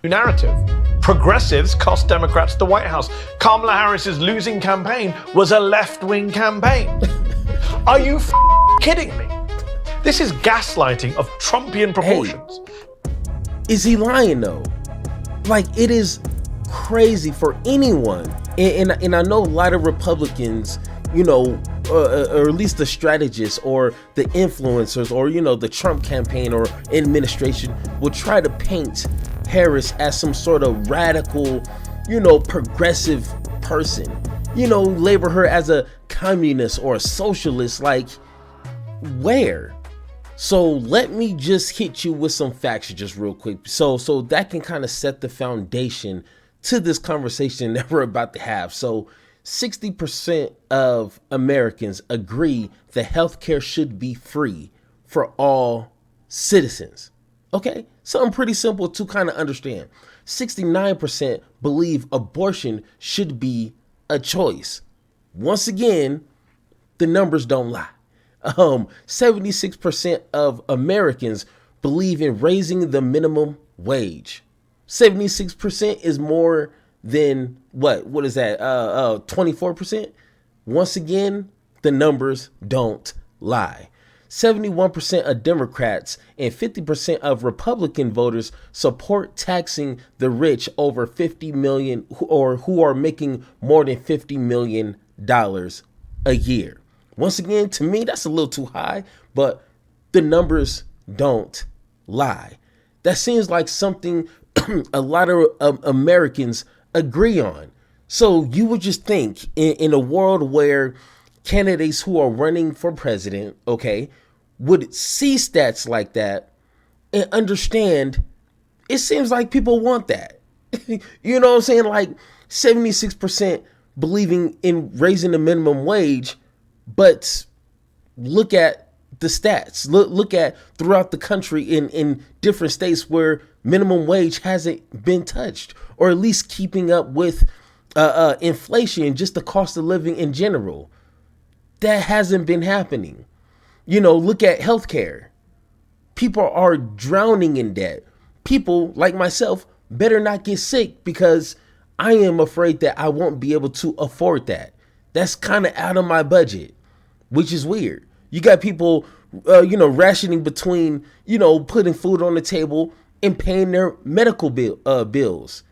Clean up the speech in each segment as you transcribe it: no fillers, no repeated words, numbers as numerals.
narrative. Progressives cost Democrats the White House. Kamala Harris's losing campaign was a left-wing campaign. Are you kidding me? This is gaslighting of Trumpian proportions. Hey, is he lying though? Like, it is crazy for anyone. And I know a lot of Republicans, or at least the strategists or the influencers or, the Trump campaign or administration will try to paint Harris as some sort of radical, progressive person, label her as a communist or a socialist. Like, where? So let me just hit you with some facts just real quick. So that can kind of set the foundation to this conversation that we're about to have. So 60% of Americans agree that healthcare should be free for all citizens. Okay, something pretty simple to kind of understand. 69% believe abortion should be a choice. Once again, the numbers don't lie. 76% of Americans believe in raising the minimum wage. 76% is more than what is that? 24%. Once again, the numbers don't lie. 71% of Democrats and 50% of Republican voters support taxing the rich over 50 million or who are making more than $50 million a year. Once again, to me, that's a little too high, but the numbers don't lie. That seems like something a lot of Americans agree on. So you would just think in a world where candidates who are running for president, would see stats like that and understand it seems like people want that. You know what I'm saying? Like 76% believing in raising the minimum wage, but look at the stats. Look at throughout the country in different states where minimum wage hasn't been touched, or at least keeping up with inflation and just the cost of living in general. That hasn't been happening. Look at healthcare. People are drowning in debt. People like myself better not get sick because I am afraid that I won't be able to afford that. That's kind of out of my budget, which is weird. You got people, rationing between, putting food on the table and paying their medical bills.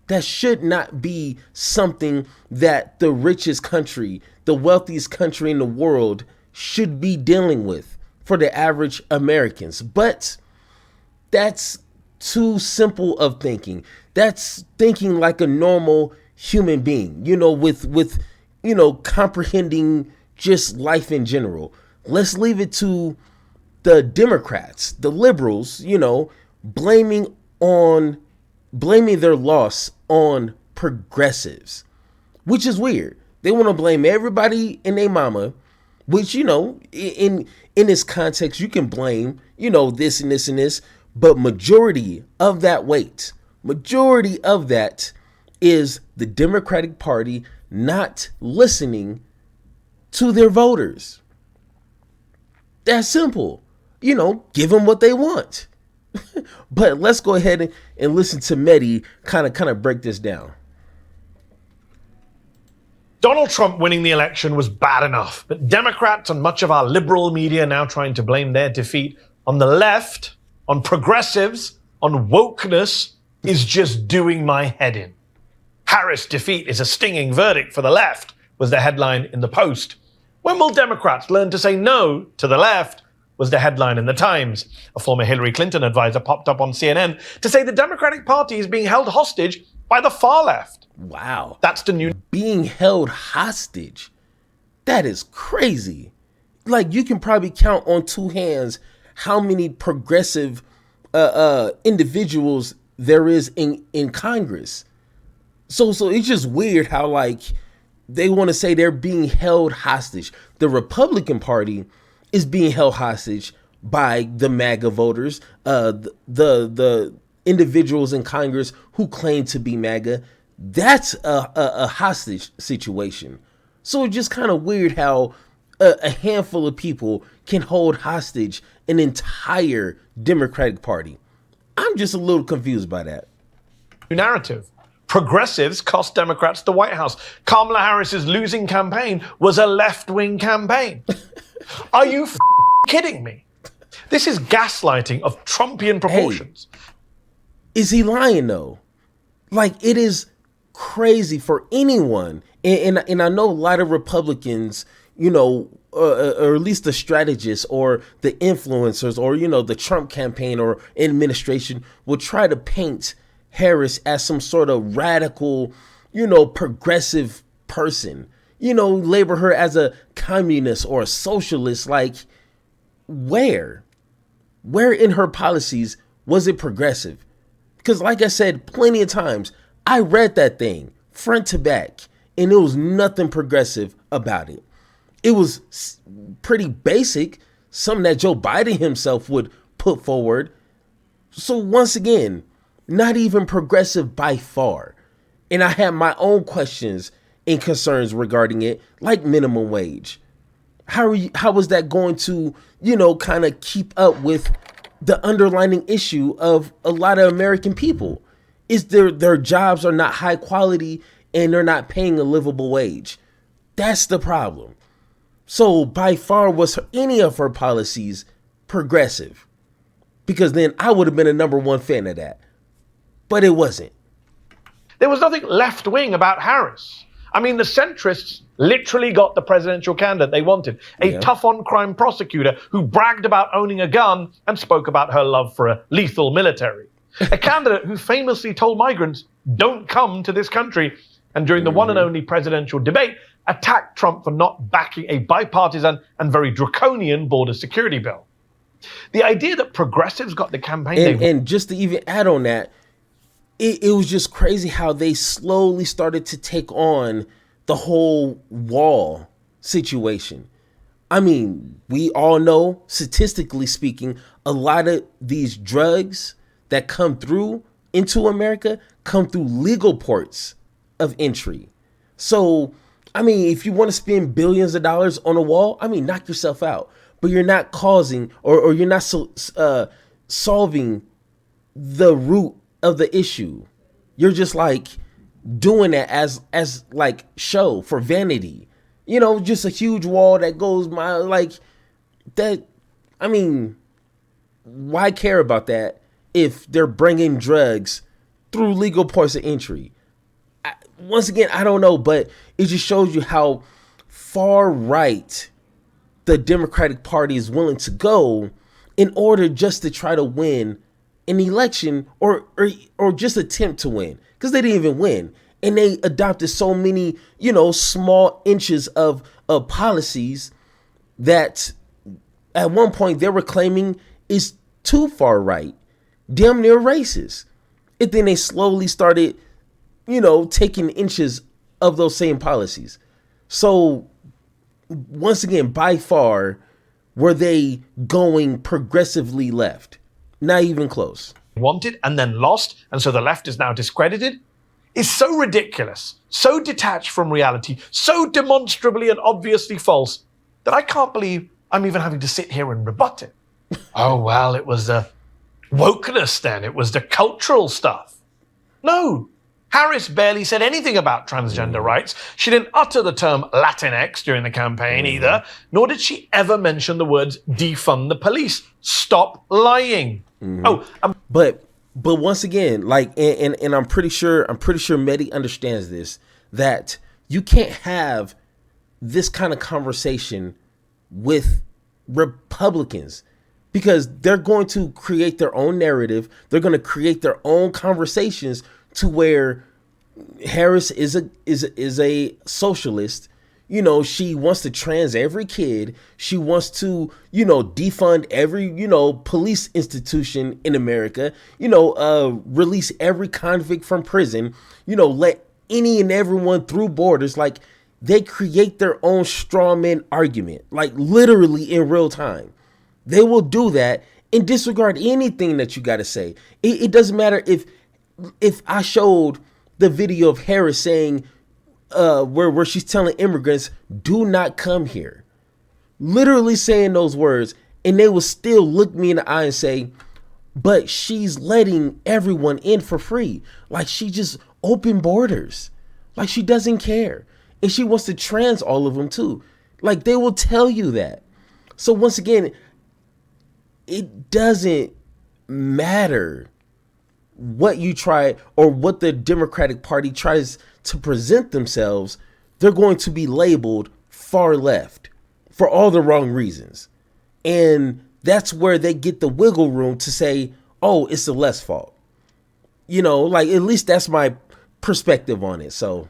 That should not be something that the richest country, the wealthiest country in the world should be dealing with for the average Americans. But that's too simple of thinking. That's thinking like a normal human being, with comprehending just life in general. Let's leave it to the Democrats, the liberals, blaming their loss on progressives, which is weird. They want to blame everybody and their mama, which, in this context, you can blame, this and this and this, but majority of that is the Democratic Party not listening to their voters. That's simple. Give them what they want. But let's go ahead and listen to Mehdi kind of break this down. Donald Trump winning the election was bad enough, but Democrats and much of our liberal media now trying to blame their defeat on the left, on progressives, on wokeness is just doing my head in. Harris' defeat is a stinging verdict for the left, was the headline in the Post. When will Democrats learn to say no to the left, was the headline in the Times. A former Hillary Clinton advisor popped up on CNN to say the Democratic Party is being held hostage by the far left. Wow. That's the new... Being held hostage. That is crazy. Like, you can probably count on two hands how many progressive individuals there is in Congress. So it's just weird how, like, they want to say they're being held hostage. The Republican Party is being held hostage by the MAGA voters, the individuals in Congress who claim to be MAGA. That's a hostage situation. So it's just kind of weird how a handful of people can hold hostage an entire Democratic Party. I'm just a little confused by that. narrative. Progressives cost Democrats the White House. Kamala Harris's losing campaign was a left-wing campaign. Are you kidding me? This is gaslighting of Trumpian proportions. Hey, is he lying though? Like, it is crazy for anyone. And I know a lot of Republicans, or at least the strategists or the influencers or, the Trump campaign or administration will try to paint Harris as some sort of radical, progressive person, label her as a communist or a socialist. Like, where in her policies was it progressive? Because like I said plenty of times, I read that thing front to back and there was nothing progressive about it. It was pretty basic, something that Joe Biden himself would put forward. So once again, not even progressive by far. And I have my own questions and concerns regarding it, like minimum wage. How is that going to, kind of keep up with the underlying issue of a lot of American people? Is their jobs are not high quality and they're not paying a livable wage. That's the problem. So by far was any of her policies progressive? Because then I would have been a number one fan of that. But it wasn't. There was nothing left-wing about Harris. I mean, the centrists literally got the presidential candidate they wanted. A tough-on-crime prosecutor who bragged about owning a gun and spoke about her love for a lethal military. A candidate who famously told migrants, don't come to this country. And during the one and only presidential debate, attacked Trump for not backing a bipartisan and very draconian border security bill. The idea that progressives got the campaign... And just to even add on that, it was just crazy how they slowly started to take on the whole wall situation. I mean, we all know, statistically speaking, a lot of these drugs that come through into America come through legal ports of entry. So, I mean, if you want to spend billions of dollars on a wall, I mean, knock yourself out. But you're not causing or you're not solving the root of the issue. You're just like doing it as like show for vanity, just a huge wall that goes like that. I mean, why care about that if they're bringing drugs through legal ports of entry? Once again, I don't know, but it just shows you how far right the Democratic Party is willing to go in order just to try to win an election or just attempt to win, because they didn't even win. And they adopted so many, small inches of policies that at one point they were claiming is too far right, damn near racist. And then they slowly started, taking inches of those same policies. So once again, by far, were they going progressively left? Not even close. Wanted and then lost, and so the left is now discredited, is so ridiculous, so detached from reality, so demonstrably and obviously false, that I can't believe I'm even having to sit here and rebut it. Oh, well, it was the wokeness then. It was the cultural stuff. No, Harris barely said anything about transgender rights. She didn't utter the term Latinx during the campaign either, nor did she ever mention the words defund the police. Stop lying. But once again, like, and I'm pretty sure Mehdi understands this, that you can't have this kind of conversation with Republicans, because they're going to create their own narrative. They're going to create their own conversations to where Harris is a socialist. She wants to trans every kid. She wants to, defund every, police institution in America, release every convict from prison, let any and everyone through borders. Like, they create their own straw man argument, like literally in real time. They will do that and disregard anything that you got to say. It doesn't matter if I showed the video of Harris saying, where she's telling immigrants, do not come here, literally saying those words, and they will still look me in the eye and say, but she's letting everyone in for free. Like she just open borders. Like she doesn't care. And she wants to trans all of them too. Like they will tell you that. So once again, it doesn't matter what you try or what the Democratic Party tries to present themselves. They're going to be labeled far left for all the wrong reasons. And that's where they get the wiggle room to say, oh, it's the left's fault. You know, like at least that's my perspective on it. So,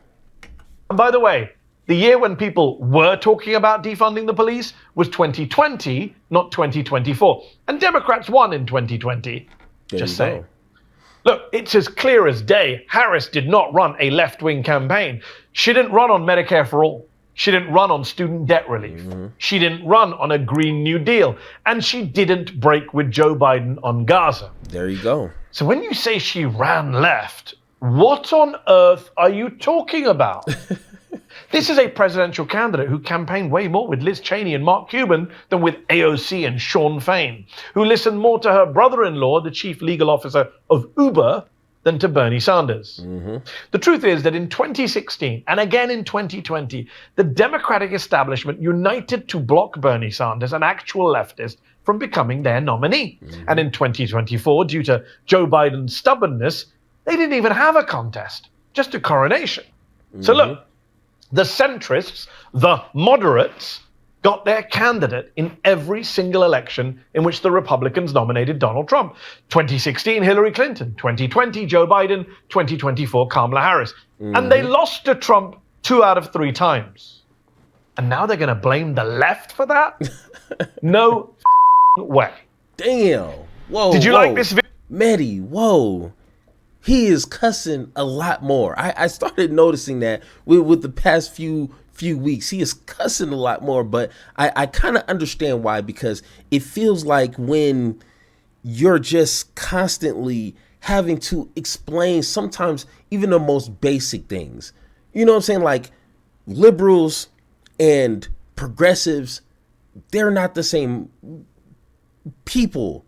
and by the way, the year when people were talking about defunding the police was 2020, not 2024. And Democrats won in 2020. Just saying. Look, it's as clear as day. Harris did not run a left-wing campaign. She didn't run on Medicare for all. She didn't run on student debt relief. She didn't run on a Green New Deal. And she didn't break with Joe Biden on Gaza. There you go. So when you say she ran left, what on earth are you talking about? This is a presidential candidate who campaigned way more with Liz Cheney and Mark Cuban than with AOC and Sean Fain, who listened more to her brother-in-law, the chief legal officer of Uber, than to Bernie Sanders. The truth is that in 2016 and again in 2020, the Democratic establishment united to block Bernie Sanders, an actual leftist, from becoming their nominee. And in 2024, due to Joe Biden's stubbornness, they didn't even have a contest, just a coronation. So look, the centrists, the moderates, got their candidate in every single election in which the Republicans nominated Donald Trump. 2016, Hillary Clinton. 2020, Joe Biden. 2024, Kamala Harris. And they lost to Trump 2 out of 3 times. And now they're going to blame the left for that? No way. Damn. Whoa. Did you like this video? Mehdi, whoa. He is cussing a lot more. I started noticing that with the past few weeks. He is cussing a lot more, but I kind of understand why, because it feels like when you're just constantly having to explain sometimes even the most basic things. You know what I'm saying? Like liberals and progressives, they're not the same people.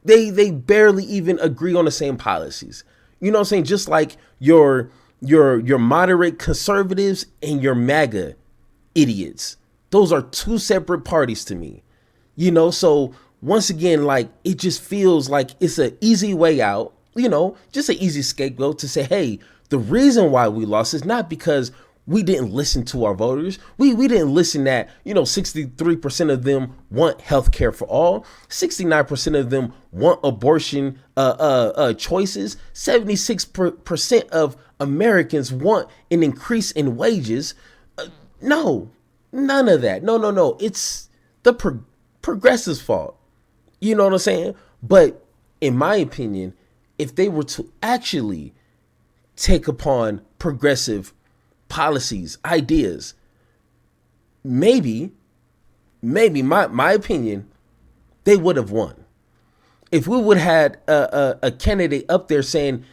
They barely even agree on the same policies. You know what I'm saying? Just like your moderate conservatives and your MAGA idiots. Those are 2 separate parties to me. You know, so once again, like it just feels like it's an easy way out, you know, just an easy scapegoat to say, hey, the reason why we lost is not because we didn't listen to our voters. We didn't listen that, you know, 63% of them want health care for all. 69% of them want abortion choices. 76% of Americans want an increase in wages. No, none of that. No. It's the progressive's fault. You know what I'm saying? But in my opinion, if they were to actually take upon progressive policies, ideas, maybe my opinion, they would have won. If we would have had a candidate up there saying,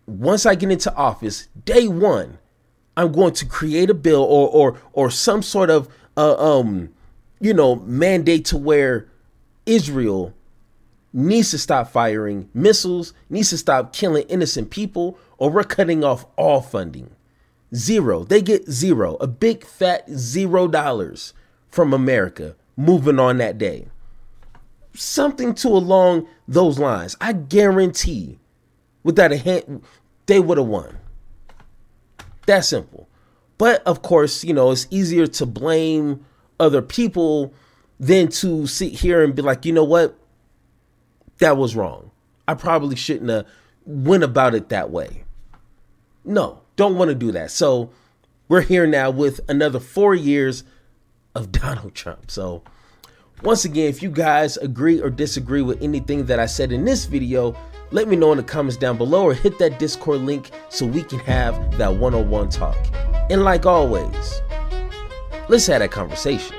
once I get into office, day one, I'm going to create a bill or some sort of mandate to where Israel needs to stop firing missiles, needs to stop killing innocent people, or we're cutting off all funding. 0. They get 0. A big fat $0 from America moving on that day. Something to along those lines. I guarantee without a hint, they would have won. That simple. But of course, you know, it's easier to blame other people than to sit here and be like, you know what? That was wrong. I probably shouldn't have went about it that way. No, don't want to do that. So we're here now with another 4 years of Donald Trump. So once again, if you guys agree or disagree with anything that I said in this video, let me know in the comments down below or hit that Discord link so we can have that one-on-one talk. And like always, let's have that conversation.